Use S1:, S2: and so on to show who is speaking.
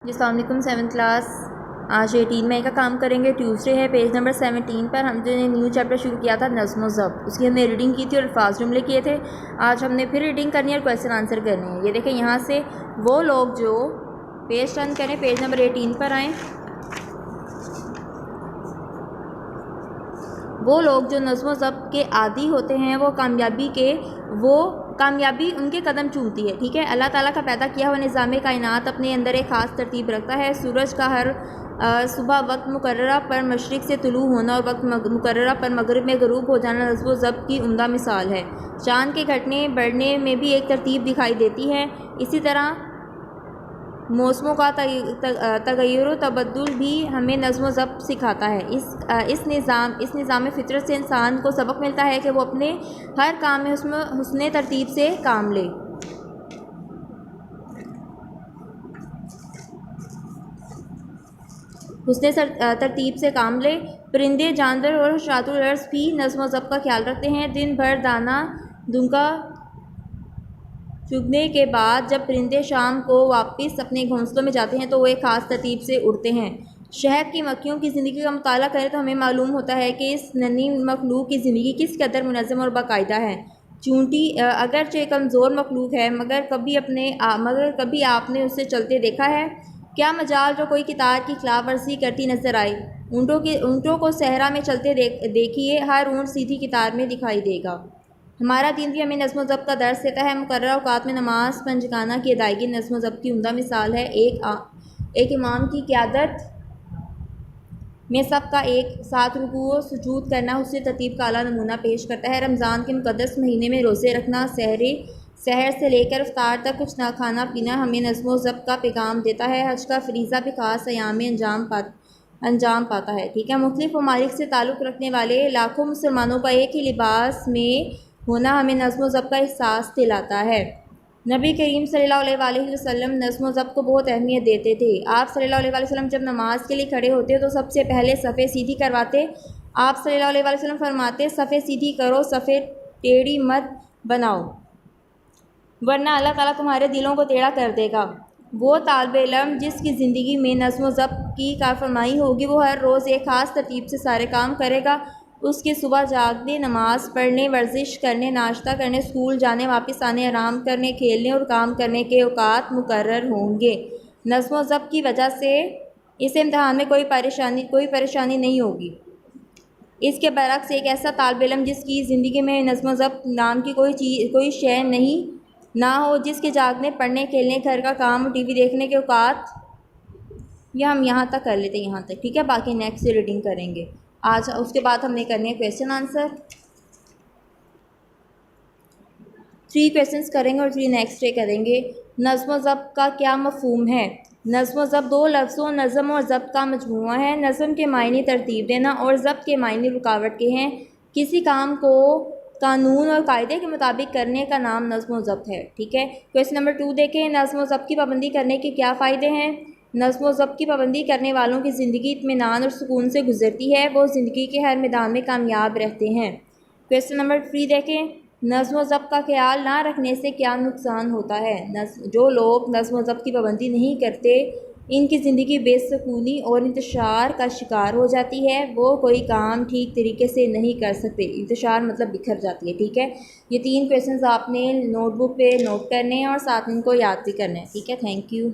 S1: अस्सलाम वालेकुम। 7th class आज 18 मई का काम करेंगे। ट्यूसडे है। पेज नंबर 17 पर हमने न्यू चैप्टर शुरू किया था नज़्म व ज़ब्त। उसकी हमने रीडिंग की थी और अल्फाज जुमले किए थे। आज हमने फिर रीडिंग करनी है और क्वेश्चन आंसर करने हैं। ये देखें, यहाँ से वो लोग जो पेज टर्न करें, पेज नंबर 18 पर आएँ। वो लोग जो नज़्म व ज़ब्त के आदी होते हैं वो कामयाबी उनके कदम चूमती है। ठीक है। अल्लाह ताला का पैदा किया हुआ निज़ाम कायनात अपने अंदर एक ख़ास तरतीब रखता है। सूरज का हर सुबह वक्त मुकर्ररा पर मशरिक़ से तुलू होना और वक्त मुकर्ररा पर मगरिब में ग़ुरूब हो जाना नज़्म व ज़ब्त की उम्दा मिसाल है। चाँद के घटने बढ़ने में भी एक तरतीब दिखाई देती है। इसी तरह मौसमों का तगय्युर तबद्दुल भी हमें नज़्म व ज़ब्त सिखाता है। इस निज़ाम फ़ितरत से इंसान को सबक मिलता है कि वो अपने हर काम में हुस्न तरतीब से काम ले। तरतीब से काम ले। परिंदे, जानवर और हशरातुल अर्ज़ भी नज़्म व ज़ब्त का ख्याल रखते हैं। दिन भर दाना दुंका चुगने के बाद जब परिंदे शाम को वापस अपने घोंसलों में जाते हैं तो वो एक ख़ास तरतीब से उड़ते हैं। शहद की मक्खियों की ज़िंदगी का मुताला करें तो हमें मालूम होता है कि इस नन्ही मखलूक की ज़िंदगी किस कदर मुनज़्ज़म और बाकायदा है। चूंटी अगरचे कमज़ोर मखलूक है मगर कभी आपने उसे चलते देखा है? क्या मजाल जो कोई कितार की खिलाफ वर्जी करती नज़र आए। ऊँटों को सहरा में चलते देखिए, हर ऊँट सीधी कितार में दिखाई देगा। हमारा दीन भी हमें नज़्म व ज़ब्त का दर्स देता है। मुकर्रर औक़ात में नमाज पंजगाना की अदायगी नज़्म व ज़ब्त की उम्दा मिसाल है। एक इमाम की क़यादत में सबका एक साथ रुकू व सुजूद करना हुस्न तरतीब का आला नमूना पेश करता है। रमज़ान के मुक़द्दस महीने में रोज़े रखना, सहर से लेकर इफ्तार तक कुछ ना खाना पीना हमें नज़्म व ज़ब्त का पैगाम देता है। हज का फ़रीज़ा भी ख़ास अय्याम में अंजाम पाता है। ठीक है। मुख्तलिफ़ ममालिक से ताल्लुक़ रखने वाले लाखों मुसलमानों का एक ही लिबास में होना हमें नज़्म व ज़ब्त का एहसास दिलाता है। नबी करीम सल्लल्लाहु अलैहि वसल्लम नज़्म व ज़ब्त को बहुत अहमियत देते थे। आप सल्लल्लाहु अलैहि वसल्लम जब नमाज के लिए खड़े होते तो सबसे पहले सफ़े सीधी करवाते। आप सल्लल्लाहु अलैहि वसल्लम फरमाते, सफ़े सीधी करो, सफ़े टेढ़ी मत बनाओ, वरना अल्लाह ताला तुम्हारे दिलों को टेढ़ा कर देगा। वो तालिब इल्म जिसकी ज़िंदगी में नज़्म व ज़ब्त की कारफरमाई होगी वो हर रोज़ एक ख़ास तरतीब से सारे काम करेगा। उसके सुबह जागने, नमाज़ पढ़ने, वर्जिश करने, नाश्ता करने, स्कूल जाने, वापस आने, आराम करने, खेलने और काम करने के औक़ात मुकर्रर होंगे। नज़्म व ज़ब्त की वजह से इस इम्तिहान में कोई परेशानी नहीं होगी। इसके बरअक्स एक ऐसा तालिब इल्म जिसकी ज़िंदगी में नज़्म व ज़ब्त नाम की कोई शय ना हो, जिसके जागने, पढ़ने, खेलने, घर का काम और टीवी देखने के औक़ात, या हम यहाँ तक कर लेते हैं, यहाँ तक। ठीक है। बाकी नेक्स्ट रीडिंग करेंगे आज। उसके बाद हमने करने क्वेश्चन आंसर। 3 क्वेश्चंस करेंगे और 3 नेक्स्ट डे करेंगे। नज़्म व ज़ब्त का क्या मफ़हूम है? नज़्म व ज़ब्त 2 लफ्ज़ों नज़्म और ज़ब्त का मजमूआ है। नज़्म के मायने तरतीब देना और ज़ब्त के मायने रुकावट के हैं। किसी काम को कानून और कायदे के मुताबिक करने का नाम नज़्म व ज़ब्त है। ठीक है। क्वेश्चन नंबर 2 देखें। नज़्म व ज़ब्त की पाबंदी करने के क्या फ़ायदे हैं? नज़्म व ज़ब्त की पाबंदी करने वालों की ज़िंदगी इत्मीनान और सुकून से गुजरती है। वो ज़िंदगी के हर मैदान में कामयाब रहते हैं। क्वेश्चन नंबर 3 देखें। नज़्म व ज़ब्त का ख्याल ना रखने से क्या नुकसान होता है? जो लोग नज़्म व ज़ब्त की पाबंदी नहीं करते इनकी ज़िंदगी बेसुकूनी और इंतशार का शिकार हो जाती है। वो कोई काम ठीक तरीके से नहीं कर सकते। इंतशार मतलब बिखर जाती है। ठीक है। ये 3 क्वेश्चंस आपने नोटबुक पे नोट करने हैं और साथ इनको याद भी करना है। ठीक है। Thank you.